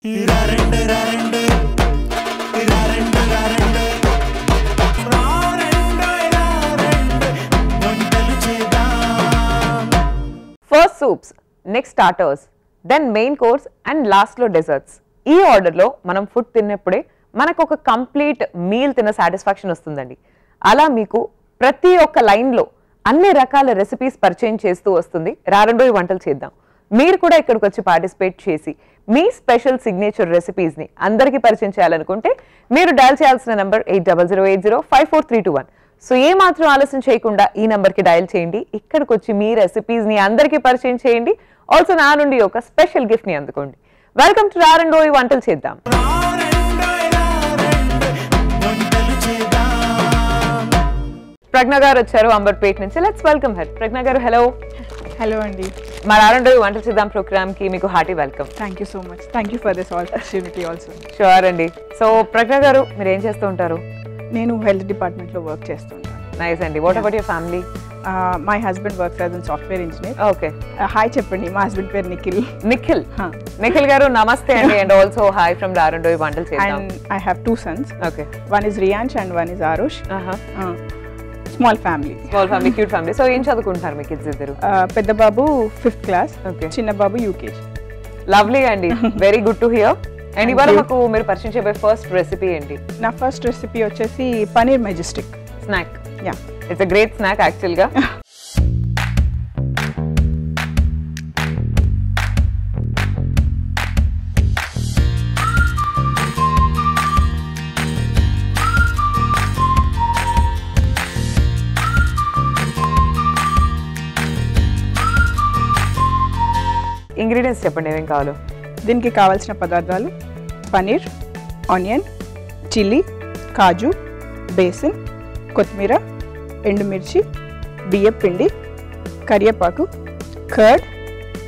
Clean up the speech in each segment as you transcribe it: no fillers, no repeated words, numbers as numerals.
First soups, next starters, then main course and last lo desserts. ఈ order లో మనం food తిన్నప్పుడే మనకు ఒక కంప్లీట్ మీల్ తిన్న సాటిస్ఫాక్షన్ వస్తుందండి. అలా మీకు ప్రతి ఒక్క లైన్ లో అన్ని రకాల రెసిపీస్ పరిచయం చేస్తూ వస్తుంది రారండోయి వంటలు చేద్దాం. మీరు కూడా ఇక్కడికి వచ్చి పార్టిసిపేట్ చేసి మీ స్పెషల్ సిగ్నేచర్ రెసిపీస్ ని అందరికీ పరిచయం చేయాలనుకుంటే మీరు డయల్ చేయాల్సిన నంబర్ 8008054321. సో ఏ మాత్రం ఆలస్యం చేయకుండా ఈ నంబర్ కి డయల్ చేయండి. ఇక్కడికి వచ్చి మీ రెసిపీస్ ని అందరికీ పరిచయం చేయండి. ఆల్సో నా నుండి ఒక స్పెషల్ గిఫ్ట్ ని అందుకోండి. వెల్కమ్ టు రారండోయి వంటలు చేద్దాం. ప్రజ్ఞ గారు వచ్చారు అంబర్పేట నుంచి. Let's welcome her. ప్రజ్ఞ గారు హలో. హలో అండి. మా రారండోయి వంటలు చేద్దాం ప్రోగ్రామ్ కి మీకు hearty welcome. Thank you so much. Thank you for this opportunity also. Sure అండి. సో ప్రజ్ఞ గారు మీరు ఏం చేస్తూ ఉంటారు? నేను హెల్త్ డిపార్ట్మెంట్ లో వర్క్ చేస్తుంటాను. నైస్ అండి. What about your family? My husband works as an software engineer. Okay. Hi చెప్పండి. మా హస్బెండ్ పేరు నిఖిల్. నిఖిల్ గారు నమస్తే అండి. And also hi from Rarandoi వంటలు చేద్దాం. And I have 2 sons. Okay. One is Riyansh and one is Arush. Small family. Small family, cute family. So ఏం చదువుకుంటున్నారు మీ కిడ్స్ ఇద్దరు? పెద్ద బాబు 5th class. ఓకే. చిన్న బాబు UKG. లవ్లీ అండి. Very good to hear. And ఇవాళ మాకు మీరు పరిచయం చేయబోయే ఫస్ట్ రెసిపీ ఏంటి? నా ఫస్ట్ రెసిపీ వచ్చేసి paneer Majestic snack. Yeah, it's a great snack actual గా. ఇంగ్రీడియంట్స్ చెప్పండి, ఏమేం కావాలో. దీనికి కావాల్సిన పదార్థాలు పనీర్, ఆనియన్, చిల్లీ, కాజు, బేసిన్, కొత్తిమీర, ఎండుమిర్చి, బియ్యం పిండి, కరివేపాకు, కర్డ్,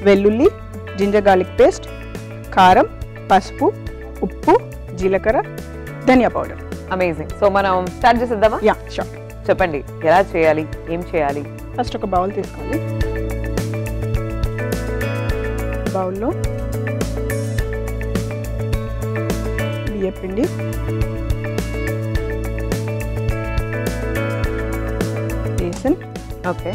వెల్లుల్లి, జింజర్ గార్లిక్ పేస్ట్, కారం, పసుపు, ఉప్పు, జీలకర్ర, ధనియా పౌడర్. అమేజింగ్. సో మనం స్టార్ట్ చేసేద్దామా? Yeah sure. చెప్పండి ఎలా చేయాలి, ఏం చేయాలి? ఫస్ట్ ఒక బౌల్ తీసుకోండి. బౌల్లో బియ్యం పిండి, బేసిన్, ఓకే,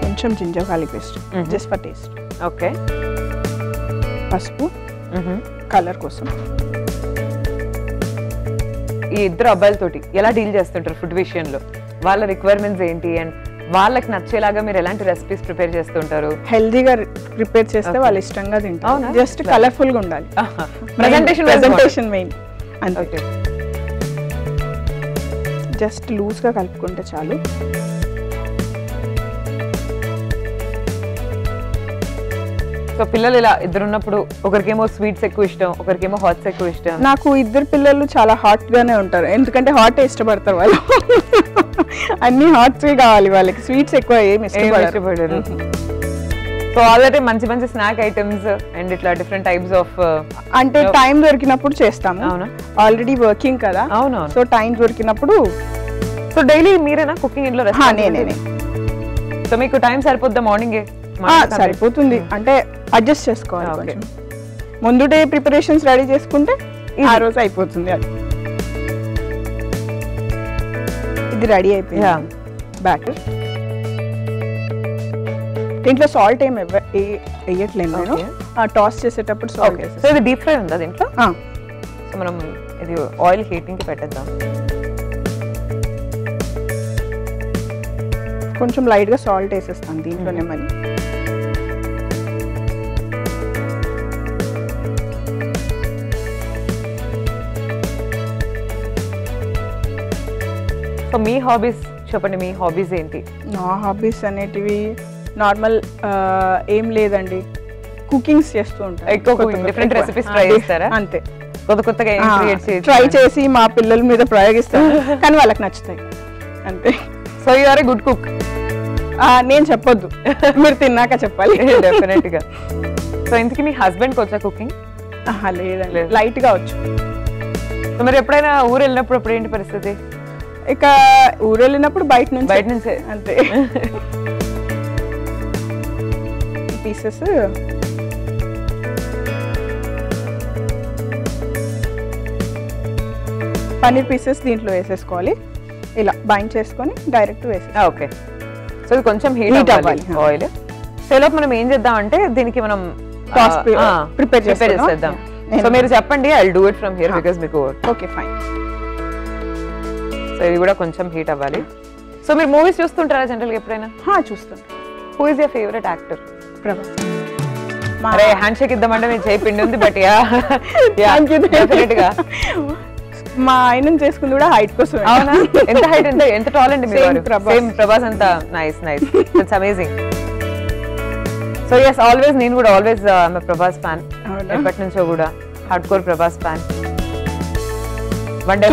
కొంచెం ginger garlic paste just for taste, okay, పసుపు కలర్ కోసం. ఈ ఇద్దరు అబ్బాయిలతోటి ఎలా డీల్ చేస్తుంటారు ఫుడ్ విషయంలో? వాళ్ళ రిక్వైర్మెంట్స్ ఏంటి అండ్ వాళ్ళకి నచ్చేలాగా మీరు ఎలాంటి రెసిపీస్ ప్రిపేర్ చేస్తుంటారు? హెల్దీగా ప్రిపేర్ చేస్తే వాళ్ళు ఇష్టంగా తింటారు. జస్ట్ కలర్ఫుల్ గా ఉండాలి. ప్రెజెంటేషన్ మెయిన్ అంతే. జస్ట్ లూజ్ గా కలుపుకుంటే చాలు. సో పిల్లలు ఇలా ఇద్దరున్నప్పుడు ఒకరికేమో స్వీట్స్ ఎక్కువ ఇష్టం, ఒకరికేమో హాట్స్ ఎక్కువ ఇష్టం. నాకు ఇద్దరు పిల్లలు చాలా హాట్ గానే ఉంటారు, ఎందుకంటే హాట్ ఇష్టపడతారు వాళ్ళు. అన్ని హాట్స్ కావాలి వాళ్ళకి, స్వీట్స్ ఎక్కువ ఏమి ఇష్టపడరు. సో ఆల్రెడీ మంచి మంచి స్నాక్ ఐటమ్స్ అండ్ ఇట్లా డిఫరెంట్ టైప్స్ ఆఫ్, అంటే టైం దొరికినప్పుడు చేస్తాము. అవునా? ఆల్రెడీ వర్కింగ్ కదా. అవునవును. సో టైం దొరికినప్పుడు. సో డైలీ మీరేనా కుకింగ్ ఇంట్లో? నేనే. సో మీకు టైం సరిపోద్దా? మార్నింగే సరిపోతుంది, అంటే అడ్జస్ట్ చేసుకోవాలి. ముందు డే ప్రిపరేషన్స్ రెడీ చేసుకుంటే ఆ రోజు అయిపోతుంది. అది ఇది రెడీ అయిపోయింది బ్యాటర్. దీంట్లో సాల్ట్ ఏం వేయట్లేదు నేను. టాస్ చేసేటప్పుడు సాల్ట్ వేస్తాను. సో ఇది డీప్ ఫ్రై ఉందా దీంట్లో? సో మనం ఇది ఆయిల్ హీటింగ్ కి పెట్టేద్దాం. కొంచెం లైట్ గా సాల్ట్ వేసేస్తాను దీంట్లోనే. మరి సో మీ హాబీస్ చెప్పండి, మీ హాబీస్ ఏంటి? నా హాబీస్ అనేటివి నార్మల్ ఏం లేదండి, కుకింగ్స్ చేస్తూ ఉంటాను. ఎక్కువ డిఫరెంట్ రెసిపీస్ ట్రై చేస్తారా? అంతే, కొత్త కొత్తగా ట్రై చేసి మా పిల్లల మీద ప్రయోగిస్తాను, కానీ వాళ్ళకి నచ్చుతాయి అంతే. So you are a good cook. నేను చెప్పొద్దు, మీరు తిన్నాక చెప్పాలి. డెఫినెట్ గా. సో ఇంతకీ మీ హస్బెండ్ కి వచ్చా కుకింగ్? లేదండి, లైట్ గా వచ్చు. సో మరి ఎప్పుడైనా ఊరు వెళ్ళినప్పుడు అప్పుడు ఏంటి పరిస్థితి? ఇక ఊరు వెళ్ళినప్పుడు బయట నుంచే అంతే. పీసెస్ పన్నీర్ పీసెస్ దీంట్లో వేసేసుకోవాలి. ఇలా బైండ్ చేసుకొని డైరెక్ట్ వేసేసుకోవాలి. ఓకే, సో ఇది కొంచెం హీట్ అవ్వాలి ఆయిల్. సో లోపు మనం ఏం చేద్దాం అంటే దీనికి మనం ప్రిపేర్ చేసేద్దాం. సో మీరు చెప్పండి, I will do it from here because మీకు. Okay fine. సో ఇది కూడా కొంచెం హీట్ అవ్వాలి. సో మీరు మూవీస్ చూస్తుంటారా జనరల్గా ఎప్పుడైనా? చూస్తాను. Who is your favourite actor? Prabhas. అరే హ్యాండ్ షేక్ ఇద్దామంటే నేను చేయి పిండి ఉంది, బట్ డెఫినెట్ గా మా ఆయన చేసుకుంది కూడా హైట్ కోసం. అవునా? ఎంత హైట్, ఎంత టాల్ అండి మీరు? సేమ్ ప్రభాస్ అంత. Nice nice, it's amazing. So yes, always నేను కూడా ఆల్వేస్ ప్రభాస్ ఫ్యాన్, ఎప్పటి నుంచో కూడా hardcore Prabhas fan. One day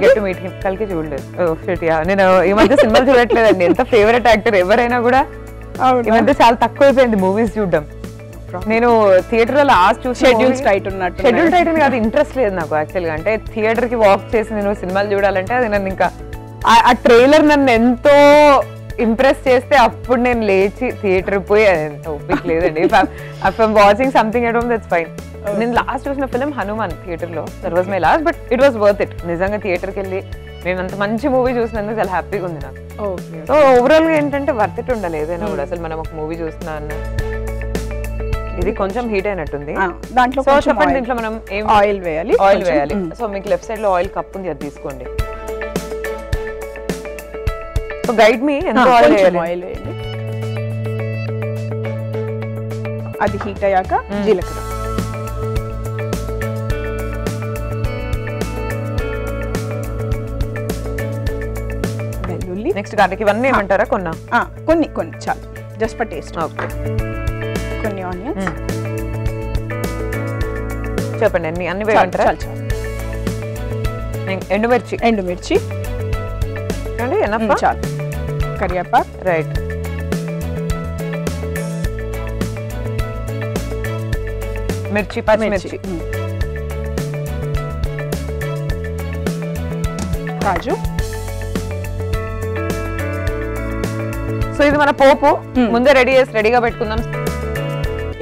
get to meet him. కలికి చూడలేదు. Oh shit, yeah. నేను ఈ మధ్య సినిమాలు చూడట్లేదండి. ఎంత ఫేవరెట్ యాక్టర్ ఎవరైనా కూడా ఈ మధ్య చాలా తక్కువ అయిపోయింది మూవీస్ చూడడం. నేను థియేటర్ లో లాస్ట్ చూసి షెడ్యూల్ టైట్ ఉన్నట్టు. షెడ్యూల్ టైట్ అని కాదు, ఇంట్రెస్ట్ లేదు నాకు యాక్చువల్ గా. అంటే థియేటర్ కి వాక్ చేసి నేను సినిమాలు చూడాలంటే అది నన్ను ఇంకా ఆ ట్రైలర్ నన్ను ఎంతో ఇంప్రెస్ చేస్తే అప్పుడు నేను లేచి థియేటర్ పోయి ఓపిక లేదండి. Watching something at home, that's fine. నేను లాస్ట్ చూసిన ఫిలిం హనుమాన్ థియేటర్ లో. That was my last, but it was worth it. నిజంగా థియేటర్కి వెళ్ళి నేను అంత మంచి మూవీ చూసినందుకు చాలా హ్యాపీగా ఉంది నాకు. సో ఓవరాల్ గా ఏంటంటే వర్త్ ఇట్ ఉండాలి ఏదైనా కూడా. అసలు మనం ఒక మూవీ చూస్తున్నా అన్న. ఇది కొంచెం హీట్ అయినట్టుంది. దాంట్లో చెప్పండి, దీంట్లో మనం ఏం ఆయిల్ వేయాలి. ఆయిల్ వేయాలి. సో మీకు లెఫ్ట్ సైడ్ లో ఆయిల్ కప్ ఉంది, అది తీసుకోండి. సో గైడ్ మీ, ఎంత ఆయిల్ వేయాలి? ఆయిల్ వేయండి. అది హీట్ అయ్యాక జీలకర్ర, వెల్లుల్లి, నెక్స్ట్ గార్లిక్. ఇవన్నీ ఏమంటారా? కొన్ని చాలు, జస్ట్ ఫర్ టేస్ట్. ఓకే, కొన్ని ఆనియన్స్. చెప్పండి, అన్ని వేయమంటారా? ఎండుమిర్చి. అండి ఎనఫ్? చాలు. కరివేపాకు. రైట్. మిర్చి, పచ్చిమిర్చి, కాజు. సో ఇది మన పోపు ముందే రెడీగా పెట్టుకుందాం.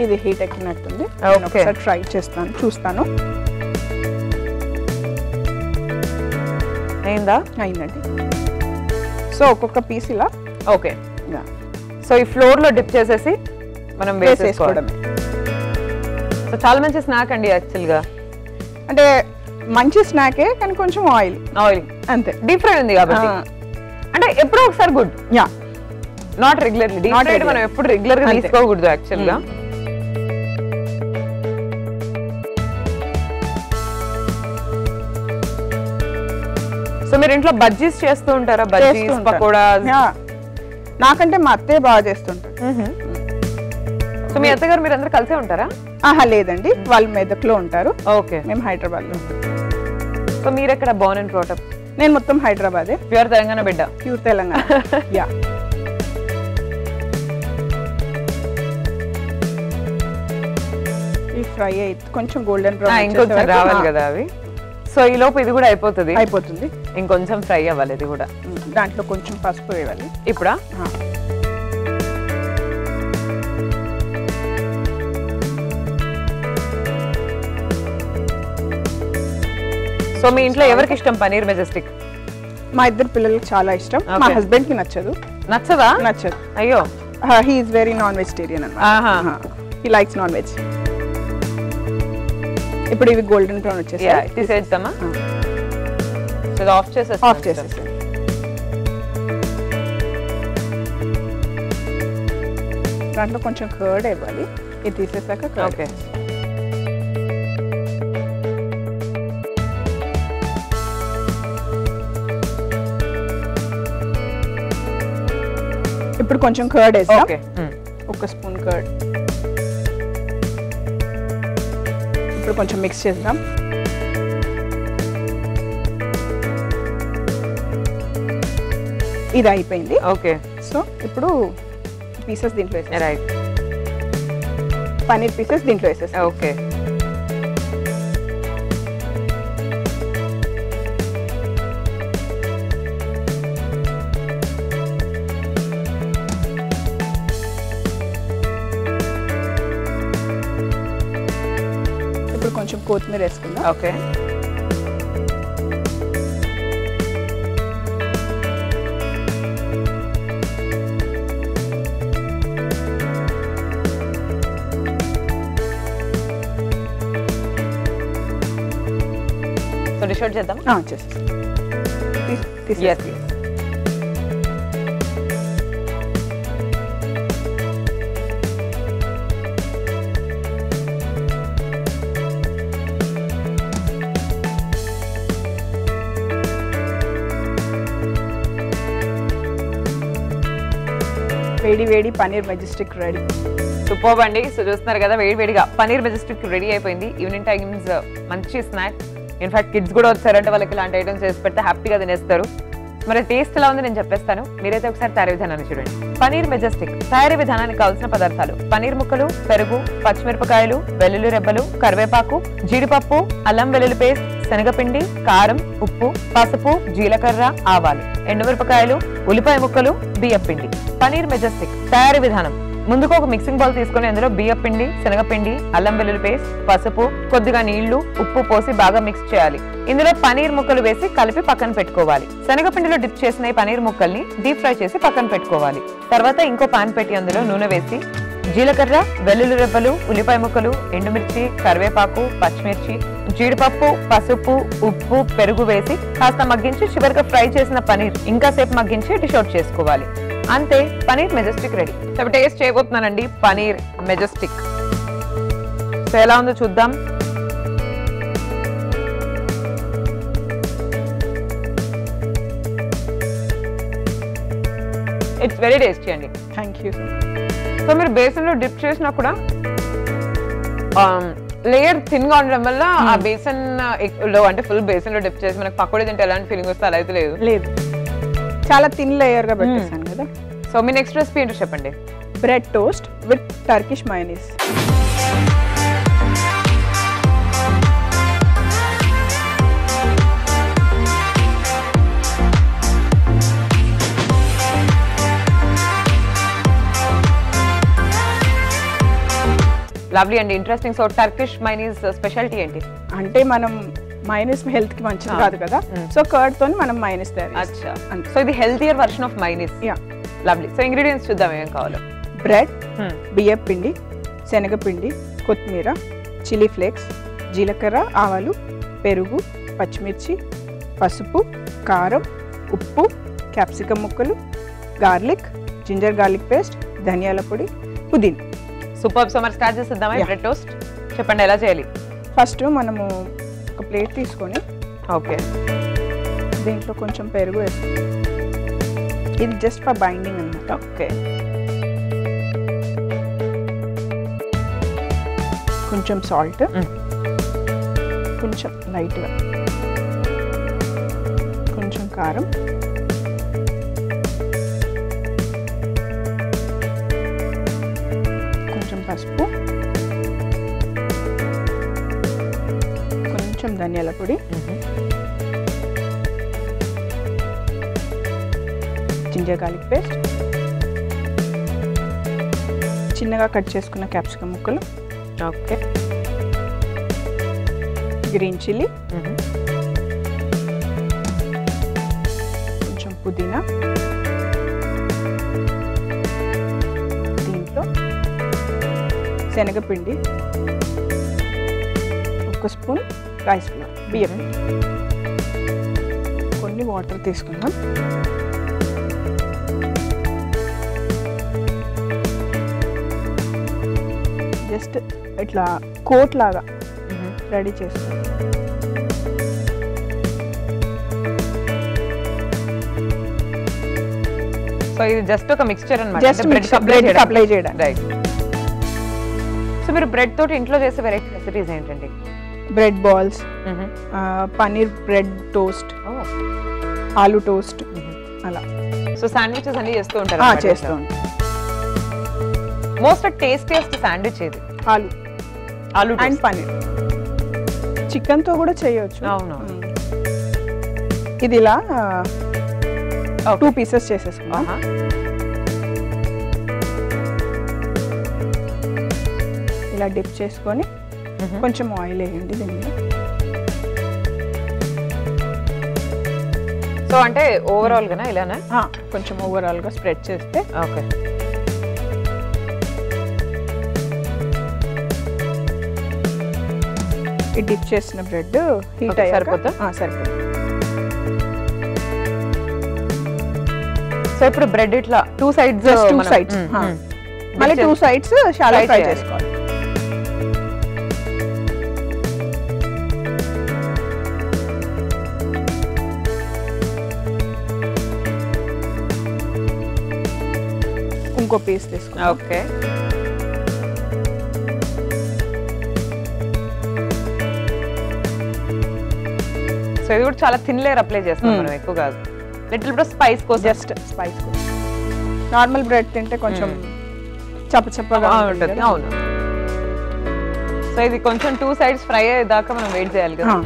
ఇది హీట్ ఎక్కినట్టుంది. ఒకసారి ట్రై చేస్తాను, చూస్తాను. అయిందండి. సో ఒక్కొక్క పీస్ ఇలా. ఓకే, సో ఈ ఫ్లోర్ లో డిప్ చేసేసి మనం వేసేసుకోవడమే. సో చాలా మంచి స్నాక్ అండి యాక్చువల్ గా. అంటే మంచి స్నాకే, కానీ కొంచెం ఆయిల్ అంతే. డీప్ ఫ్రై ఉంది కాబట్టి అంటే ఎప్పుడో ఒకసారి good. Yeah, not regularly. Deep fried మనం ఎప్పుడు రెగ్యులర్ గా తీసుకోకూడదు యాక్చువల్ గా. సో మీరు ఇంట్లో బజ్జీస్ చేస్తూ ఉంటారా? బజ్జీస్, పకోడా? నాకంటే మా అత్తయ్య బాగా చేస్తుంటారు. సో మీ అత్తగారు మీరు అందరు కలిసే ఉంటారా? లేదండి, వాళ్ళు మెదక్లో ఉంటారు. ఓకే, మేము హైదరాబాద్ లో. సో మీరు ఎక్కడ బోర్న్ అండ్ బ్రాట్ అప్? నేను మొత్తం హైదరాబాదే. ప్యూర్ తెలంగాణ బిడ్డ? ప్యూర్ తెలంగాణ. యా. ఈ ఫ్రై అయితే కొంచెం గోల్డెన్ బ్రౌన్ ఇంకొంచెం రావాలి కదా అవి. సో ఈ లోపు ఇది కూడా అయిపోతుంది. ఇంకొంచెం ఫ్రై అవ్వాలి ఇది కూడా. దాంట్లో కొంచెం పసుపు వేయాలి. ఇప్పుడా? సో మీ ఇంట్లో ఎవరికి ఇష్టం పనీర్ మెజెస్టిక్? మా ఇద్దరు పిల్లలకి చాలా ఇష్టం. మా హస్బెండ్ కి నచ్చదు. నచ్చదా? నచ్చదు. అయ్యో. He is very non vegetarian అన్నమాట. He likes non veg. ఇప్పుడు ఇవి గోల్డెన్ బ్రౌన్ వచ్చేసాయి. తీసేద్దామా? సో ఇది ఆఫ్ చేసేసి. దాంట్లో కొంచెం కర్డ్ ఇవ్వాలి. ఇది తీసేసాక కర్డ్. ఓకే. ఇప్పుడు కొంచెం కర్డ్ వేస్తాం. ఓకే, ఒక స్పూన్ కర్డ్. ఇప్పుడు కొంచెం మిక్స్ చేద్దాం. ఇది అయిపోయింది. ఓకే. సో ఇప్పుడు పీసెస్ దీంట్లో వేసేస్తాం. రైట్. పన్నీర్ పీసెస్ దీంట్లో వేసేస్తాం. ఓకే. ఇప్పుడు కొంచెం కొత్తిమీర వేసుకుందాం. ఓకే. డిష్ అవుట్ చేద్దాం. చేసేసి వేడి వేడి పనీర్ మెజెస్టిక్ రెడీ. సూపర్ అండి. సో చూస్తున్నారు కదా వేడి వేడిగా పనీర్ మెజెస్టిక్ రెడీ అయిపోయింది. ఈవినింగ్ టైమ్స్ మంచి స్నాక్. ఇన్ఫాక్ట్ కిడ్స్ కూడా వచ్చారంటే వాళ్ళకి ఇలాంటి ఐటమ్స్ చేసి పెడితే హ్యాపీగా తినేస్తారు. మరి టేస్ట్ ఎలా ఉంది నేను చెప్పేస్తాను, మీరైతే ఒకసారి తయారీ విధానాన్ని చూడండి. పనీర్ మెజెస్టిక్ తయారీ విధానానికి కావాల్సిన పదార్థాలు: పనీర్ ముక్కలు, పెరుగు, పచ్చిమిరపకాయలు, వెల్లుల్లి రెబ్బలు, కరివేపాకు, జీడిపప్పు, అల్లం వెల్లుల్లి పేస్ట్, శనగపిండి, కారం, ఉప్పు, పసుపు, జీలకర్ర, ఆవాలు, ఎండుమిరపకాయలు, ఉల్లిపాయ ముక్కలు, బియ్యం పిండి. పనీర్ మెజెస్టిక్ తయారీ విధానం: ముందుకు ఒక మిక్సింగ్ బౌల్ తీసుకొని అందులో బియ్యం పిండి, శనగపిండి, అల్లం వెల్లుల్లి పేస్ట్, పసుపు, కొద్దిగా నీళ్లు, ఉప్పు పోసి బాగా మిక్స్ చేయాలి. ఇందులో పనీర్ ముక్కలు వేసి కలిపి పక్కన పెట్టుకోవాలి. శనగపిండిలో డిప్ చేసిన ఈ పనీర్ ముక్కల్ని డీప్ ఫ్రై చేసి పక్కన పెట్టుకోవాలి. తర్వాత ఇంకో పాన్ పెట్టి అందులో నూనె వేసి జీలకర్ర, వెల్లుల్లి రెబ్బలు, ఉల్లిపాయ ముక్కలు, ఎండుమిర్చి, కరివేపాకు, పచ్చిమిర్చి, జీడిపప్పు, పసుపు, ఉప్పు, పెరుగు వేసి కాస్త మగ్గించి చివరిగా ఫ్రై చేసిన పనీర్ ఇంకాసేపు మగ్గించి డిష్ అవుట్ చేసుకోవాలి. అంతే, paneer majestic ready. So taste చేయబోతున్నానండి పనీర్ మెజెస్టిక్. సో ఎలా ఉందో చూద్దాం. ఇట్స్ వెరీ టేస్టీ అండి. Thank you. సో మీరు బేసన్ లో డిప్ చేసినా కూడా లేయర్ థిన్ గా ఉండడం వల్ల ఆ బేసన్ లో అంటే ఫుల్ బేసన్ లో డిప్ చేసి మనకి పకోడీ తింటే ఎలాంటి ఫీలింగ్ వస్తే అలా అయితే లేదు. చాలా థిన్ లేయర్ గా పెట్టేసాను కదా. సో మీ నెక్స్ట్ రెసిపీ ఏంటో చెప్పండి. Bread toast with Turkish mayonnaise. Lovely అండి, interesting. So Turkish mayonnaise speciality ఏంటి? అంటే మనం మైనస్ హెల్త్ కి మంచిది కాదు కదా, సో కర్డ్ తోని మనం మైనస్ తయారు. అచ్చా, సో ఇది healthier version of mayonnaise. Yeah, lovely. So ingredients చూద్దాం ఏం కావాలో. బ్రెడ్, బియ్యం పిండి, శనగపిండి, కొత్తిమీర, చిల్లీ ఫ్లేక్స్, జీలకర్ర, ఆవాలు, పెరుగు, పచ్చిమిర్చి, పసుపు, కారం, ఉప్పు, క్యాప్సికమ్ ముక్కలు, గార్లిక్, జింజర్ గార్లిక్ పేస్ట్, ధనియాల పొడి, పుదీనా. సూపర్. సో మరి స్టార్ట్ చేద్దామా బ్రెడ్ టోస్ట్? చెప్పండి ఎలా చేయాలి. ఫస్ట్ మనము ఒక ప్లేట్ తీసుకొని ఓకే దీంట్లో కొంచెం పెరుగు వేసుకుంటాం. ఇది జస్ట్ ఫర్ బైండింగ్ అన్నమాట. ఓకే, కొంచెం సాల్ట్, కొంచెం లైట్గా, కొంచెం కారం, కొంచెం పసుపు, కొంచెం ధనియాల పొడి, జింజర్ గార్లిక్ పేస్ట్, చిన్నగా కట్ చేసుకున్న క్యాప్సికమ్ ముక్కలు, ఓకే, గ్రీన్ చిల్లీ, కొంచెం పుదీనా, దీంట్లో శనగపిండి, ఒక స్పూన్ రైస్ ఫ్లోర్, బియ్యం, కొన్ని వాటర్ తీసుకుందాం. జస్ట్ ఇట్లా కోట్ లాగా రెడీ చేస్తాం. సో ఇది జస్ట్ ఒక మిక్స్చర్ అన్నమాట. జస్ట్ బ్రెడ్ అప్లై చేయడం. రైట్. సో మీరు బ్రెడ్ తోటి ఇంట్లో చేసే వెరైటీ రెసిపీస్ ఏంటండి? Bread balls, paneer bread toast, aloo toast, అలా. సో శాండ్విచెస్ అన్ని చేస్తూ ఉంటారు? చేస్తూ ఉంటాం. మోస్ట్ టేస్టియస్ట్ శాండ్విచ్ ఏది? ఆలూ అండ్ పనీర్. చికెన్ తో కూడా చేయొచ్చు. అవును. ఇది ఇలా 2 పీసెస్ చేసేసుకున్నాం. ఇలా డిప్ చేసుకొని కొంచెం ఆయిల్ వేయండి దీనిలో. సో అంటే ఓవరాల్ గానా ఇలానా? కొంచెం ఓవరాల్ గా స్ప్రెడ్ చేస్తే. ఓకే. ఈ డిప్ చేసిన బ్రెడ్ హీట్ Okay, అయ్యాక సరిపోతుందా? సరిపోతుంది. సో ఇప్పుడు బ్రెడ్ ఇట్లా 2 సైడ్స్ జస్ట్ 2 సైడ్స్ మళ్ళీ 2 సైడ్స్ షాలో ఫ్రై చేసుకోవాలి. ఇంకో పీస్ తీసుకోండి. ఓకే. సో ఇది కూడా చాలా థిన్ లేయర్ అప్లై చేస్తాం మనం, ఎక్కువ కాదు. లిటిల్ బిట్ స్పైస్ కోసం, జస్ట్ స్పైస్ కోసం. నార్మల్ బ్రెడ్ తింటే కొంచెం చప్పచప్పగా ఉంటుంది. అవును. సో ఇది కొంచెం 2 సైడ్స్ ఫ్రై అయ్యేదాకా మనం వెయిట్ చేయాలి కదా.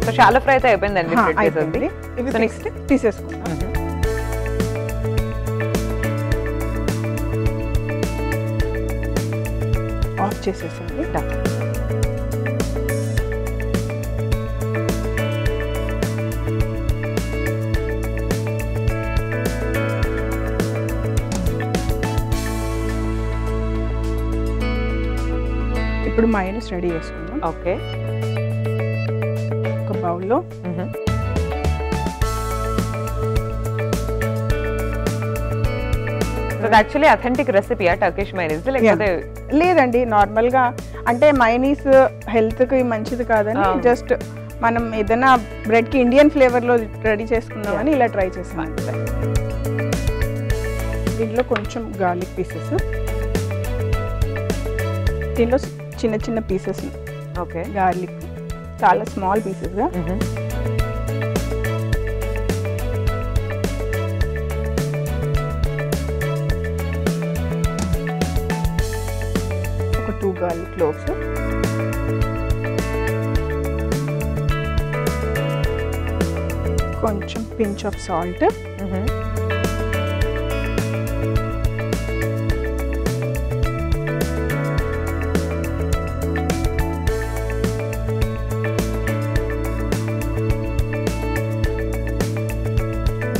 సో షాలో ఫ్రై అయితే అయిపోయిందండి. ఇవి నెక్స్ట్ తీసేసుకుందాం. ఆఫ్ చేసేసండి. ఇప్పుడు మైనస్ రెడీ చేసుకుందాం. ఓకే. ఒక బౌల్లో యాక్చువల్లీ అథెంటిక్ రెసిపీయా టర్కిష్ మైనీస్ లేకపోతే? లేదండి, నార్మల్ గా అంటే మైనీస్ హెల్త్ కి మంచిది కాదని జస్ట్ మనం ఏదైనా బ్రెడ్ కి ఇండియన్ ఫ్లేవర్ లో రెడీ చేసుకుందామని ఇలా ట్రై చేసాం. దీంట్లో కొంచెం గార్లిక్ పీసెస్, దీంట్లో చిన్న చిన్న పీసెస్. ఓకే. గార్లిక్ చాలా స్మాల్ పీసెస్ గా. ఒక 2 గార్లిక్ క్లోవ్స్, కొంచెం పించ్ ఆఫ్ సాల్ట్,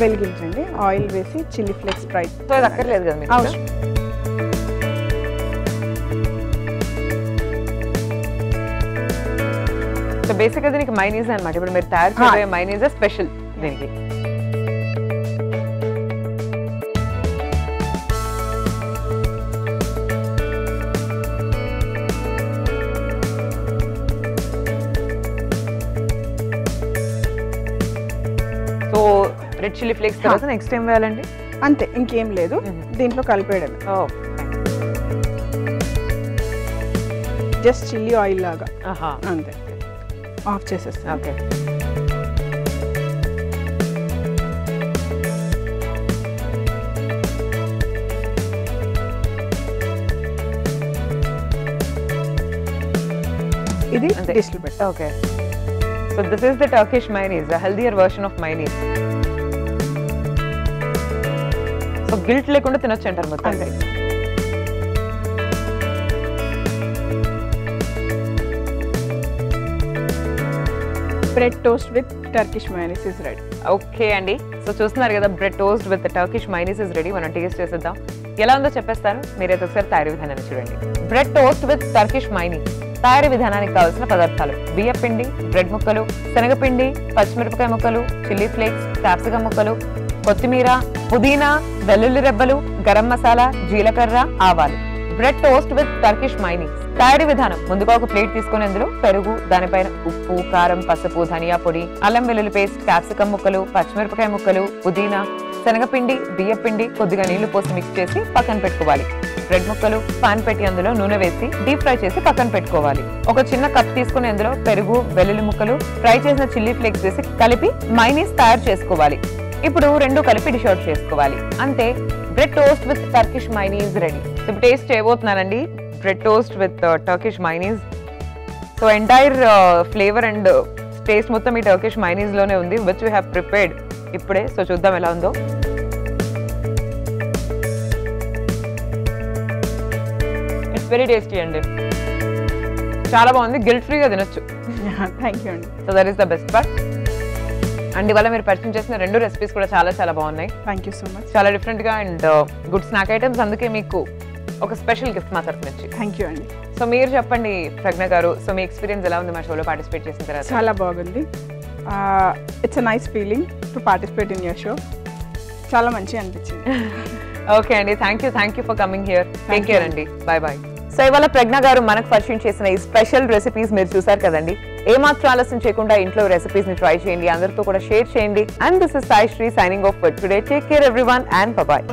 వెలిగించండి. ఆయిల్ వేసి చిల్లీ ఫ్లేక్స్ ఫ్రై. సో ఇది అక్కర్లేదు కదా మీకు? అవసరం. సో బేసిక్ గా దీనికి మైనీస్ అన్నమాట. ఇప్పుడు మీరు తయారు చేయబోయే మైనీస్ స్పెషల్ దీనికి. సో రెడ్ చిల్లీ ఫ్లేక్స్ తర్వాత నెక్స్ట్ ఏం వేయాలండి? అంతే, ఇంకేం లేదు. దీంట్లో కలిపేయడం. జస్ట్ చిల్లీ ఆయిల్ లాగా. అంతే. ఆఫ్ చేసేస్తాను. ఓకే. ఇది డిష్లో పెట్టు. Okay. So this is the Turkish mayonnaise, a healthier version of mayonnaise. So guilt లేకుండా తినొచ్చు అంటారు మొత్తం. అంతే. Bread toast with Turkish mayonnaise is ready. Okay అండి. సో చూస్తున్నారు కదా, bread toast with Turkish mayonnaise is ready. మనం టేస్ట్ చేసేద్దాం. ఎలా ఉందో చెప్పేస్తారు. మీరైతే ఒకసారి తయారీ విధానాన్ని చూడండి. Bread toast with Turkish mayonnaise తయారీ విధానానికి కావాల్సిన పదార్థాలు: బియ్య పిండి, బ్రెడ్ ముక్కలు, శనగపిండి, పచ్చిమిరపకాయ ముక్కలు, చిల్లీ ఫ్లేక్స్, క్యాప్సికమ్ ముక్కలు, కొత్తిమీర, పుదీనా, వెల్లుల్లి రెబ్బలు, గరం మసాలా, జీలకర్ర, ఆవాలు. Bread toast with Turkish mayonnaise. తయారీ విధానం: ముందుగా ఒక ప్లేట్ తీసుకుని అందులో పెరుగు, దానిపైన ఉప్పు, కారం, పసుపు, ధనియా పొడి, అల్లం వెల్లుల్లి పేస్ట్, క్యాప్సికం ముక్కలు, పచ్చిమిరపకాయ ముక్కలు, పుదీనా, శనగపిండి, బియ్యపిండి, కొద్దిగా నీళ్లు పోసి మిక్స్ చేసి పక్కన పెట్టుకోవాలి. బ్రెడ్ ముక్కలు పాన్ పెట్టి అందులో నూనె వేసి డీప్ ఫ్రై చేసి పక్కన పెట్టుకోవాలి. ఒక చిన్న కప్ తీసుకుని అందులో పెరుగు, వెల్లుల్లి ముక్కలు, ఫ్రై చేసిన చిల్లీ ఫ్లేక్స్ వేసి కలిపి మైనీస్ తయారు చేసుకోవాలి. ఇప్పుడు రెండు కలిపి డిష్ అవుట్ చేసుకోవాలి. అంతే, bread toast with Turkish mayonnaise ready. ఇప్పుడు టేస్ట్ చేయబోతున్నానండి bread toast with Turkish mayonnaise. So entire flavour and taste మొత్తం ఈ టర్కిష్ మైనీస్ లోనే ఉంది, విచ్ వీ హ్యావ్ ప్రిపేర్డ్ ఇప్పుడే. సో చూద్దాం ఎలా ఉందో. ఇట్స్ వెరీ టేస్టీ అండి, చాలా బాగుంది. గిల్ట్ ఫ్రీగా తినొచ్చు. థ్యాంక్ యూ అండి. So that is the best part. And ఇవాళ మీరు పరిచయం చేసిన రెండు రెసిపీస్ కూడా చాలా చాలా బాగున్నాయి. Thank you so much. చాలా డిఫరెంట్ గా అండ్ గుడ్ స్నాక్ ఐటమ్స్, అందుకే మీకు ఒక స్పెషల్ గిఫ్ట్ మా తరఫు నుంచి. థ్యాంక్ యూ అండి. సో మీరు చెప్పండి ప్రజ్ఞ గారు, సో మీ ఎక్స్పీరియన్స్ ఎలా ఉంది మా షోలో పార్టిసిపేట్ చేసిన తర్వాత? చాలా బాగుంది. It's a nice feeling to participate in your show. చాలా మంచిగా అనిపించింది. ఓకే అండి, thank you for coming here. Take care అండి, బాయ్ బాయ్. సో ఇవాళ ప్రజ్ఞ గారు మనకు పరిచయం చేసిన ఈ స్పెషల్ రెసిపీస్ మీరు చూసారు కదండి. ఏమాత్రం ఆలస్యం చేయకుండా ఇంట్లో రెసిపీస్ ని ట్రై చేయండి, అందరితో కూడా షేర్ చేయండి. And this is Sai Sri signing off for today. Take care everyone and bye.